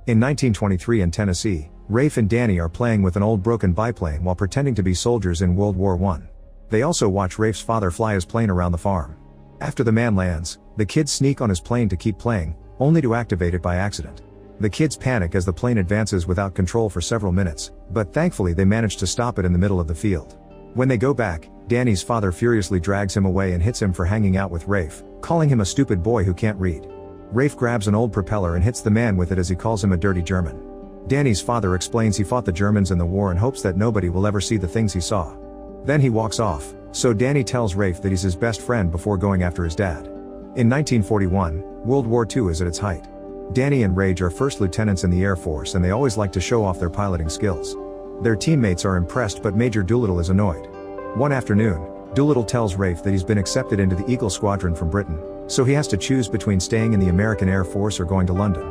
In 1923 in Tennessee, Rafe and Danny are playing with an old broken biplane while pretending to be soldiers in World War I. They also watch Rafe's father fly his plane around the farm. After the man lands, the kids sneak on his plane to keep playing, only to activate it by accident. The kids panic as the plane advances without control for several minutes, but thankfully they manage to stop it in the middle of the field. When they go back, Danny's father furiously drags him away and hits him for hanging out with Rafe, calling him a stupid boy who can't read. Rafe grabs an old propeller and hits the man with it as he calls him a dirty German. Danny's father explains he fought the Germans in the war and hopes that nobody will ever see the things he saw. Then he walks off, so Danny tells Rafe that he's his best friend before going after his dad. In 1941, World War II is at its height. Danny and Rage are first lieutenants in the Air Force and they always like to show off their piloting skills. Their teammates are impressed but Major Doolittle is annoyed. One afternoon, Doolittle tells Rafe that he's been accepted into the Eagle Squadron from Britain, so he has to choose between staying in the American Air Force or going to London.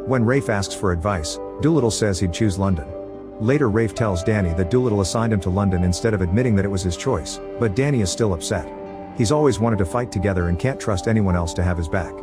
When Rafe asks for advice, Doolittle says he'd choose London. Later Rafe tells Danny that Doolittle assigned him to London instead of admitting that it was his choice, but Danny is still upset. He's always wanted to fight together and can't trust anyone else to have his back.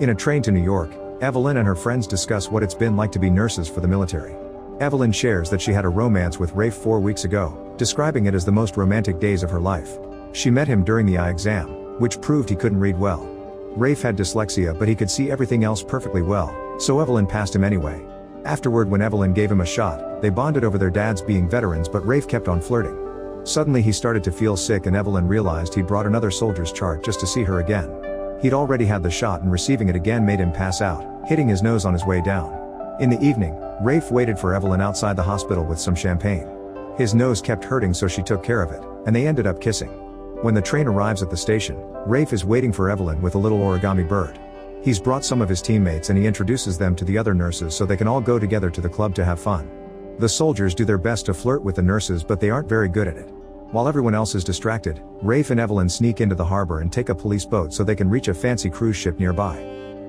In a train to New York, Evelyn and her friends discuss what it's been like to be nurses for the military. Evelyn shares that she had a romance with Rafe 4 weeks ago, describing it as the most romantic days of her life. She met him during the eye exam, which proved he couldn't read well. Rafe had dyslexia but he could see everything else perfectly well, so Evelyn passed him anyway. Afterward, when Evelyn gave him a shot, they bonded over their dads being veterans, but Rafe kept on flirting. Suddenly he started to feel sick and Evelyn realized he'd brought another soldier's chart just to see her again. He'd already had the shot and receiving it again made him pass out, hitting his nose on his way down. In the evening, Rafe waited for Evelyn outside the hospital with some champagne. His nose kept hurting so she took care of it, and they ended up kissing. When the train arrives at the station, Rafe is waiting for Evelyn with a little origami bird. He's brought some of his teammates and he introduces them to the other nurses so they can all go together to the club to have fun. The soldiers do their best to flirt with the nurses but they aren't very good at it. While everyone else is distracted, Rafe and Evelyn sneak into the harbor and take a police boat so they can reach a fancy cruise ship nearby.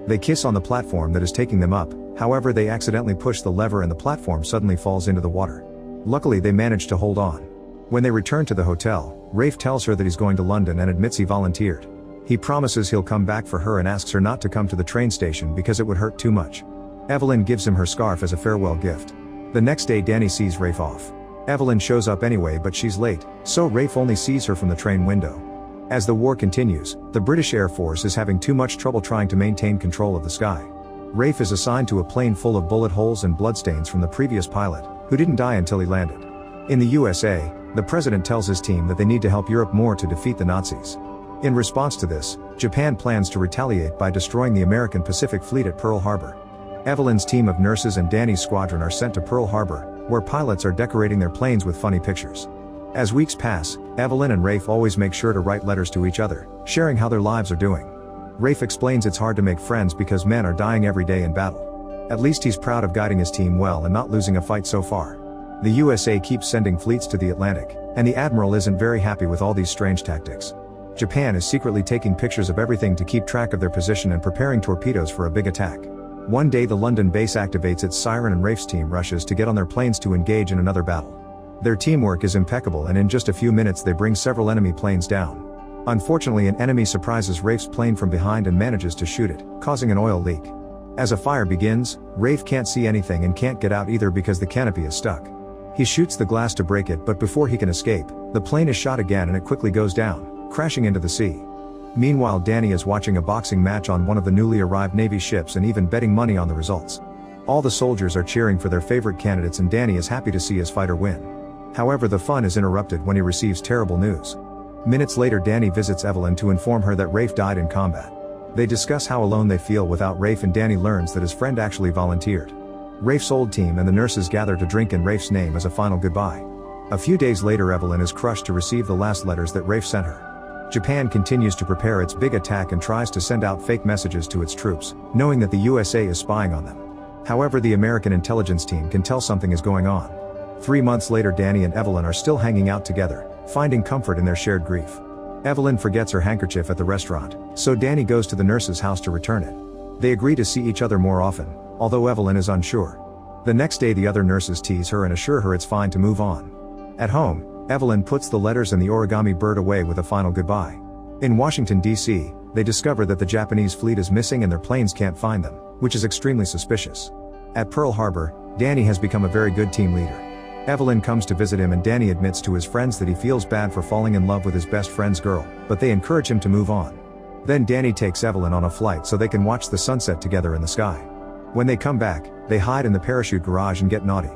They kiss on the platform that is taking them up, however they accidentally push the lever and the platform suddenly falls into the water. Luckily they manage to hold on. When they return to the hotel, Rafe tells her that he's going to London and admits he volunteered. He promises he'll come back for her and asks her not to come to the train station because it would hurt too much. Evelyn gives him her scarf as a farewell gift. The next day Danny sees Rafe off. Evelyn shows up anyway but she's late, so Rafe only sees her from the train window. As the war continues, the British Air Force is having too much trouble trying to maintain control of the sky. Rafe is assigned to a plane full of bullet holes and bloodstains from the previous pilot, who didn't die until he landed. In the USA, the president tells his team that they need to help Europe more to defeat the Nazis. In response to this, Japan plans to retaliate by destroying the American Pacific Fleet at Pearl Harbor. Evelyn's team of nurses and Danny's squadron are sent to Pearl Harbor, where pilots are decorating their planes with funny pictures. As weeks pass, Evelyn and Rafe always make sure to write letters to each other, sharing how their lives are doing. Rafe explains it's hard to make friends because men are dying every day in battle. At least he's proud of guiding his team well and not losing a fight so far. The USA keeps sending fleets to the Atlantic, and the admiral isn't very happy with all these strange tactics. Japan is secretly taking pictures of everything to keep track of their position and preparing torpedoes for a big attack. One day the London base activates its siren and Rafe's team rushes to get on their planes to engage in another battle. Their teamwork is impeccable and in just a few minutes they bring several enemy planes down. Unfortunately, an enemy surprises Rafe's plane from behind and manages to shoot it, causing an oil leak. As a fire begins, Rafe can't see anything and can't get out either because the canopy is stuck. He shoots the glass to break it but before he can escape, the plane is shot again and it quickly goes down, crashing into the sea. Meanwhile, Danny is watching a boxing match on one of the newly arrived Navy ships and even betting money on the results. All the soldiers are cheering for their favorite candidates and Danny is happy to see his fighter win. However, the fun is interrupted when he receives terrible news. Minutes later, Danny visits Evelyn to inform her that Rafe died in combat. They discuss how alone they feel without Rafe and Danny learns that his friend actually volunteered. Rafe's old team and the nurses gather to drink in Rafe's name as a final goodbye. A few days later, Evelyn is crushed to receive the last letters that Rafe sent her. Japan continues to prepare its big attack and tries to send out fake messages to its troops, knowing that the USA is spying on them. However, the American intelligence team can tell something is going on. 3 months later, Danny and Evelyn are still hanging out together, finding comfort in their shared grief. Evelyn forgets her handkerchief at the restaurant, so Danny goes to the nurse's house to return it. They agree to see each other more often, although Evelyn is unsure. The next day the other nurses tease her and assure her it's fine to move on. At home, Evelyn puts the letters and the origami bird away with a final goodbye. In Washington, D.C., they discover that the Japanese fleet is missing and their planes can't find them, which is extremely suspicious. At Pearl Harbor, Danny has become a very good team leader. Evelyn comes to visit him and Danny admits to his friends that he feels bad for falling in love with his best friend's girl, but they encourage him to move on. Then Danny takes Evelyn on a flight so they can watch the sunset together in the sky. When they come back, they hide in the parachute garage and get naughty.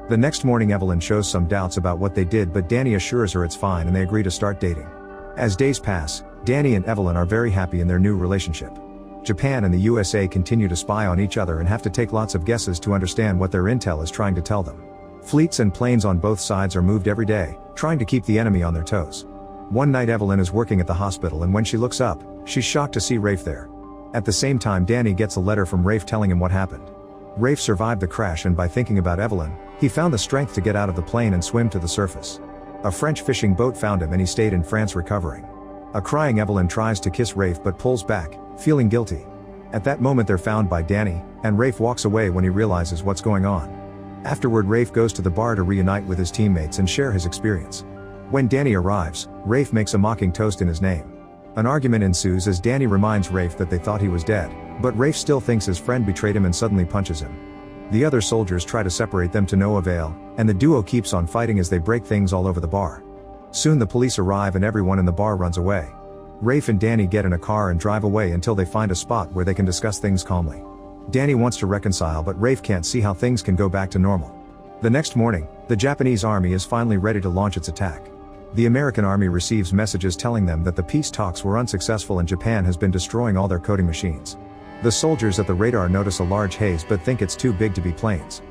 The next morning Evelyn shows some doubts about what they did, but Danny assures her it's fine and they agree to start dating. As days pass, Danny and Evelyn are very happy in their new relationship. Japan and the USA continue to spy on each other and have to take lots of guesses to understand what their intel is trying to tell them. Fleets and planes on both sides are moved every day, trying to keep the enemy on their toes. One night Evelyn is working at the hospital and when she looks up, she's shocked to see Rafe there. At the same time Danny gets a letter from Rafe telling him what happened. Rafe survived the crash and by thinking about Evelyn, he found the strength to get out of the plane and swim to the surface. A French fishing boat found him and he stayed in France recovering. A crying Evelyn tries to kiss Rafe but pulls back, feeling guilty. At that moment they're found by Danny, and Rafe walks away when he realizes what's going on. Afterward Rafe goes to the bar to reunite with his teammates and share his experience. When Danny arrives, Rafe makes a mocking toast in his name. An argument ensues as Danny reminds Rafe that they thought he was dead, but Rafe still thinks his friend betrayed him and suddenly punches him. The other soldiers try to separate them to no avail, and the duo keeps on fighting as they break things all over the bar. Soon the police arrive and everyone in the bar runs away. Rafe and Danny get in a car and drive away until they find a spot where they can discuss things calmly. Danny wants to reconcile but Rafe can't see how things can go back to normal. The next morning, the Japanese army is finally ready to launch its attack. The American army receives messages telling them that the peace talks were unsuccessful and Japan has been destroying all their coding machines. The soldiers at the radar notice a large haze but think it's too big to be planes.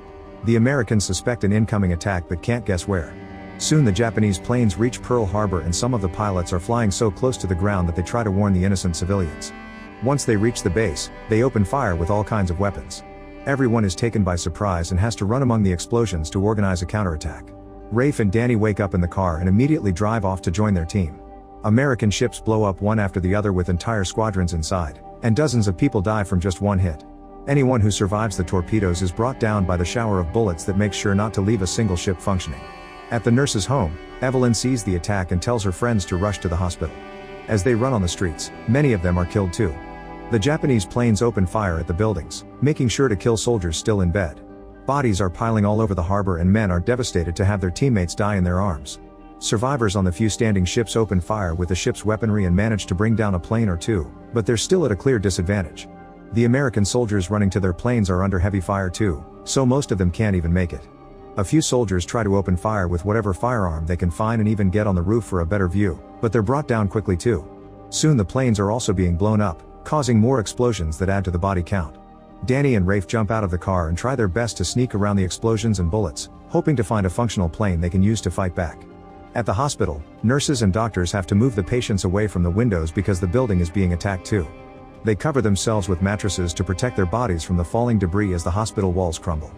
The Americans suspect an incoming attack but can't guess where. Soon the Japanese planes reach Pearl Harbor and some of the pilots are flying so close to the ground that they try to warn the innocent civilians. Once they reach the base, they open fire with all kinds of weapons. Everyone is taken by surprise and has to run among the explosions to organize a counterattack. Rafe and Danny wake up in the car and immediately drive off to join their team. American ships blow up one after the other with entire squadrons inside, and dozens of people die from just one hit. Anyone who survives the torpedoes is brought down by the shower of bullets that makes sure not to leave a single ship functioning. At the nurse's home, Evelyn sees the attack and tells her friends to rush to the hospital. As they run on the streets, many of them are killed too. The Japanese planes open fire at the buildings, making sure to kill soldiers still in bed. Bodies are piling all over the harbor and men are devastated to have their teammates die in their arms. Survivors on the few standing ships open fire with the ship's weaponry and manage to bring down a plane or two, but they're still at a clear disadvantage. The American soldiers running to their planes are under heavy fire too, so most of them can't even make it. A few soldiers try to open fire with whatever firearm they can find and even get on the roof for a better view, but they're brought down quickly too. Soon the planes are also being blown up, causing more explosions that add to the body count. Danny and Rafe jump out of the car and try their best to sneak around the explosions and bullets, hoping to find a functional plane they can use to fight back. At the hospital, nurses and doctors have to move the patients away from the windows because the building is being attacked too. They cover themselves with mattresses to protect their bodies from the falling debris as the hospital walls crumble.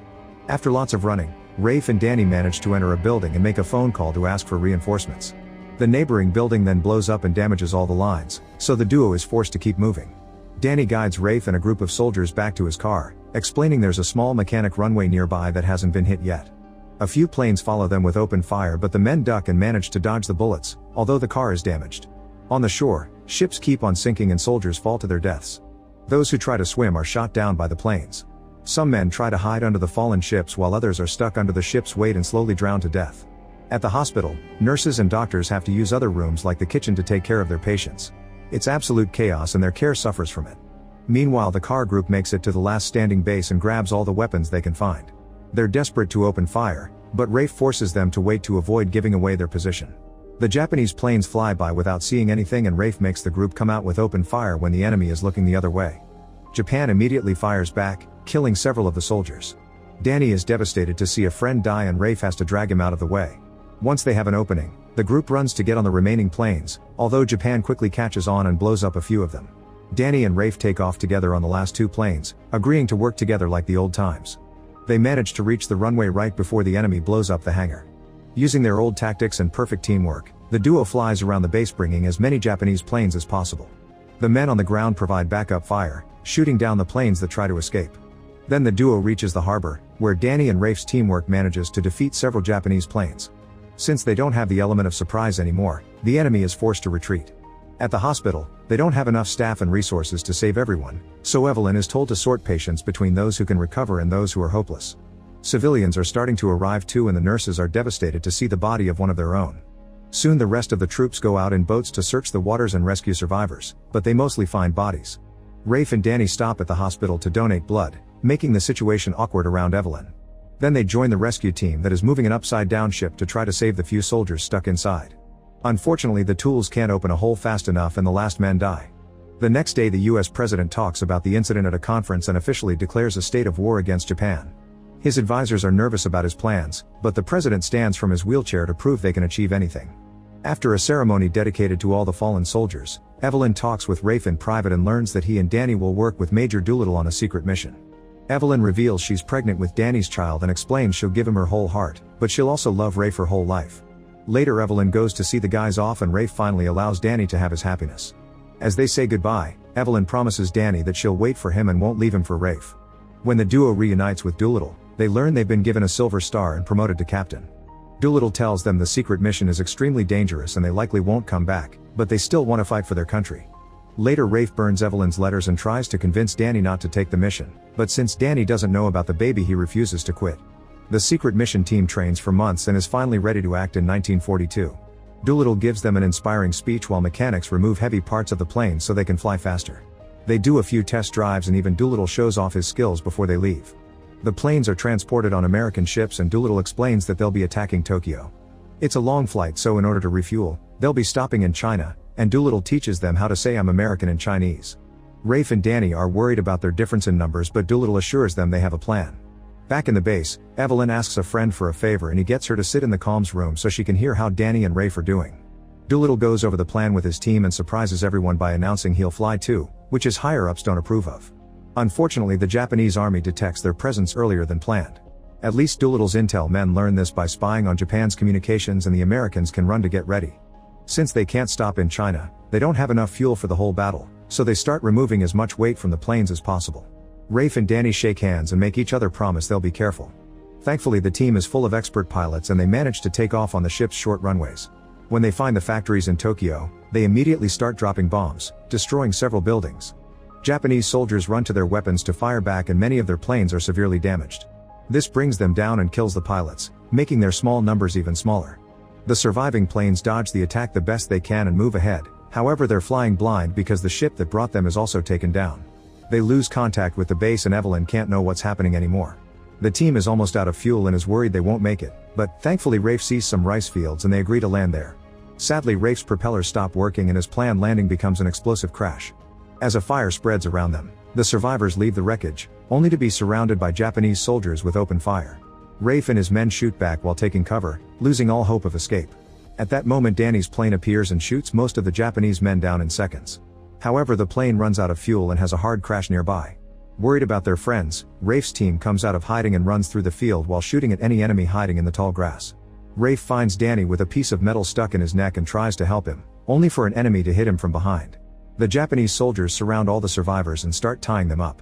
After lots of running, Rafe and Danny manage to enter a building and make a phone call to ask for reinforcements. The neighboring building then blows up and damages all the lines, so the duo is forced to keep moving. Danny guides Rafe and a group of soldiers back to his car, explaining there's a small mechanic runway nearby that hasn't been hit yet. A few planes follow them with open fire but the men duck and manage to dodge the bullets, although the car is damaged. On the shore, ships keep on sinking and soldiers fall to their deaths. Those who try to swim are shot down by the planes. Some men try to hide under the fallen ships while others are stuck under the ship's weight and slowly drown to death. At the hospital, nurses and doctors have to use other rooms like the kitchen to take care of their patients. It's absolute chaos and their care suffers from it. Meanwhile, the car group makes it to the last standing base and grabs all the weapons they can find. They're desperate to open fire, but Rafe forces them to wait to avoid giving away their position. The Japanese planes fly by without seeing anything and Rafe makes the group come out with open fire when the enemy is looking the other way. Japan immediately fires back, killing several of the soldiers. Danny is devastated to see a friend die and Rafe has to drag him out of the way. Once they have an opening, the group runs to get on the remaining planes, although Japan quickly catches on and blows up a few of them. Danny and Rafe take off together on the last two planes, agreeing to work together like the old times. They manage to reach the runway right before the enemy blows up the hangar. Using their old tactics and perfect teamwork, the duo flies around the base bringing as many Japanese planes as possible. The men on the ground provide backup fire, shooting down the planes that try to escape. Then the duo reaches the harbor, where Danny and Rafe's teamwork manages to defeat several Japanese planes. Since they don't have the element of surprise anymore, the enemy is forced to retreat. At the hospital, They don't have enough staff and resources to save everyone, so Evelyn is told to sort patients between those who can recover and those who are hopeless. Civilians are starting to arrive too, and the nurses are devastated to see the body of one of their own. Soon the rest of the troops go out in boats to search the waters and rescue survivors, but they mostly find bodies. Rafe and Danny stop at the hospital to donate blood, making the situation awkward around Evelyn. Then they join the rescue team that is moving an upside-down ship to try to save the few soldiers stuck inside. Unfortunately, the tools can't open a hole fast enough and the last men die. The next day the US president talks about the incident at a conference and officially declares a state of war against Japan. His advisors are nervous about his plans, but the president stands from his wheelchair to prove they can achieve anything. After a ceremony dedicated to all the fallen soldiers, Evelyn talks with Rafe in private and learns that he and Danny will work with Major Doolittle on a secret mission. Evelyn reveals she's pregnant with Danny's child and explains she'll give him her whole heart, but she'll also love Rafe her whole life. Later Evelyn goes to see the guys off and Rafe finally allows Danny to have his happiness. As they say goodbye, Evelyn promises Danny that she'll wait for him and won't leave him for Rafe. When the duo reunites with Doolittle, they learn they've been given a silver star and promoted to captain. Doolittle tells them the secret mission is extremely dangerous and they likely won't come back, but they still want to fight for their country. Later Rafe burns Evelyn's letters and tries to convince Danny not to take the mission, but since Danny doesn't know about the baby he refuses to quit. The secret mission team trains for months and is finally ready to act in 1942. Doolittle gives them an inspiring speech while mechanics remove heavy parts of the plane so they can fly faster. They do a few test drives and even Doolittle shows off his skills before they leave. The planes are transported on American ships and Doolittle explains that they'll be attacking Tokyo. It's a long flight, so in order to refuel, they'll be stopping in China, and Doolittle teaches them how to say "I'm American" in Chinese. Rafe and Danny are worried about their difference in numbers, but Doolittle assures them they have a plan. Back in the base, Evelyn asks a friend for a favor and he gets her to sit in the comms room so she can hear how Danny and Rafe are doing. Doolittle goes over the plan with his team and surprises everyone by announcing he'll fly too, which his higher-ups don't approve of. Unfortunately, the Japanese army detects their presence earlier than planned. At least Doolittle's intel men learn this by spying on Japan's communications, and the Americans can run to get ready. Since they can't stop in China, they don't have enough fuel for the whole battle, so they start removing as much weight from the planes as possible. Rafe and Danny shake hands and make each other promise they'll be careful. Thankfully the team is full of expert pilots and they manage to take off on the ship's short runways. When they find the factories in Tokyo, they immediately start dropping bombs, destroying several buildings. Japanese soldiers run to their weapons to fire back and many of their planes are severely damaged. This brings them down and kills the pilots, making their small numbers even smaller. The surviving planes dodge the attack the best they can and move ahead, however they're flying blind because the ship that brought them is also taken down. They lose contact with the base and Evelyn can't know what's happening anymore. The team is almost out of fuel and is worried they won't make it, but thankfully Rafe sees some rice fields and they agree to land there. Sadly, Rafe's propellers stop working and his planned landing becomes an explosive crash. As a fire spreads around them, the survivors leave the wreckage, only to be surrounded by Japanese soldiers with open fire. Rafe and his men shoot back while taking cover, losing all hope of escape. At that moment Danny's plane appears and shoots most of the Japanese men down in seconds. However, the plane runs out of fuel and has a hard crash nearby. Worried about their friends, Rafe's team comes out of hiding and runs through the field while shooting at any enemy hiding in the tall grass. Rafe finds Danny with a piece of metal stuck in his neck and tries to help him, only for an enemy to hit him from behind. The Japanese soldiers surround all the survivors and start tying them up.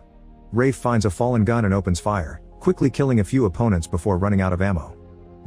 Rafe finds a fallen gun and opens fire, quickly killing a few opponents before running out of ammo.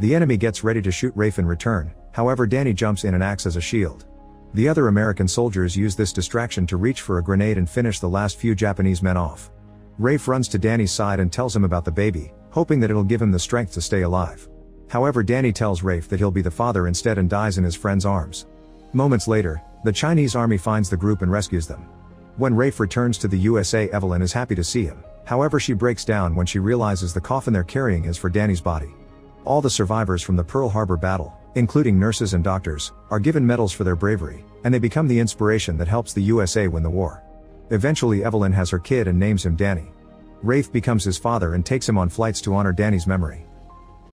The enemy gets ready to shoot Rafe in return, however Danny jumps in and acts as a shield. The other American soldiers use this distraction to reach for a grenade and finish the last few Japanese men off. Rafe runs to Danny's side and tells him about the baby, hoping that it'll give him the strength to stay alive. However, Danny tells Rafe that he'll be the father instead and dies in his friend's arms. Moments later, the Chinese army finds the group and rescues them. When Rafe returns to the USA, Evelyn is happy to see him, however she breaks down when she realizes the coffin they're carrying is for Danny's body. All the survivors from the Pearl Harbor battle, including nurses and doctors, are given medals for their bravery, and they become the inspiration that helps the USA win the war. Eventually Evelyn has her kid and names him Danny. Rafe becomes his father and takes him on flights to honor Danny's memory.